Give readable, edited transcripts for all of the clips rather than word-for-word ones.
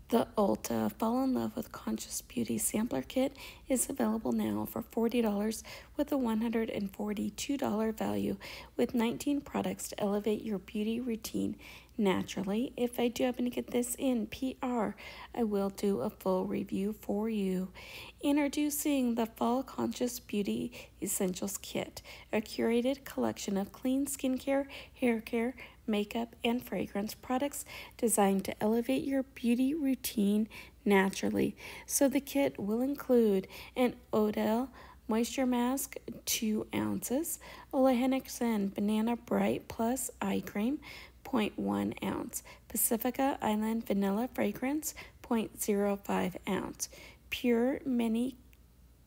The ULTA Fall in Love with Conscious Beauty Sampler Kit is available now for $40 with a $142 value with 19 products to elevate your beauty routine naturally. If I do happen to get this in PR, I will do a full review for you. Introducing the Fall Conscious Beauty Essentials Kit, a curated collection of clean skincare, hair care, makeup, and fragrance products designed to elevate your beauty routine naturally. So the kit will include an Odell Moisture Mask, 2 ounces, Ole Henriksen Banana Bright Plus Eye Cream, 0.1 ounce, Pacifica Island Vanilla Fragrance, 0.05 ounce, Pure Mini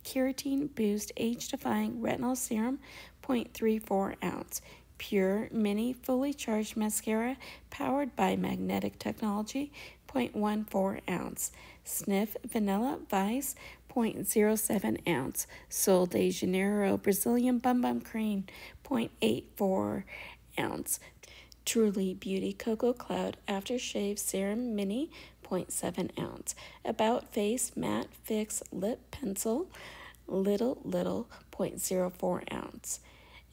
Keratin Boost Age-Defying Retinol Serum, 0.34 ounce, Pure Mini Fully Charged Mascara powered by magnetic technology, 0.14 ounce, Sniff Vanilla Vice, 0.07 ounce, Sol de Janeiro Brazilian Bum Bum Cream, 0.84 ounce, Truly Beauty Cocoa Cloud Aftershave Serum Mini, 0.7 ounce, About Face Matte Fix Lip Pencil, Little, 0.04 ounce,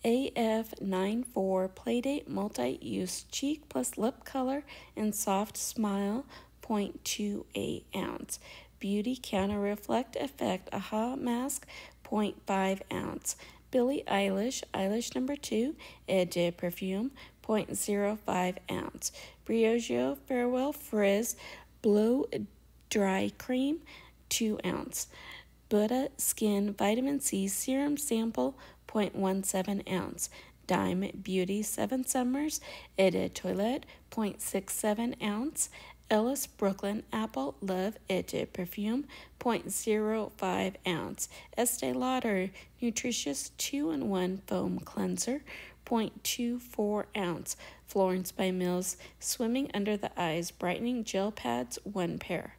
AF94 Playdate Multi-Use Cheek Plus Lip Color and Soft Smile, 0.28 ounce, Beauty Counter Reflect Effect Aha Mask, 0.5 ounce, Billie Eilish Eyelash Number 2 Eau de Perfume, 0.05 ounce, Briogeo Farewell Frizz Blow Dry Cream, 2 ounce, Buddha Skin Vitamin C Serum Sample, 0.17 ounce, Dime Beauty 7 Summers Eau de Toilette, 0.67 ounce, Ellis Brooklyn Apple Love Eau de Perfume, 0.05 ounce, Estee Lauder Nutritious 2-in-1 Foam Cleanser, 0.24 ounce, Florence by Mills Swimming Under the Eyes Brightening Gel Pads, 1 pair,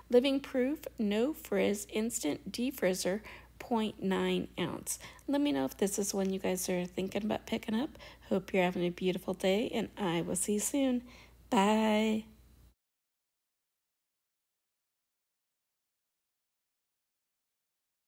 Living Proof No Frizz Instant Defrizzer, 0.9 ounce. Let me know if this is one you guys are thinking about picking up. Hope you're having a beautiful day, and I will see you soon. Bye.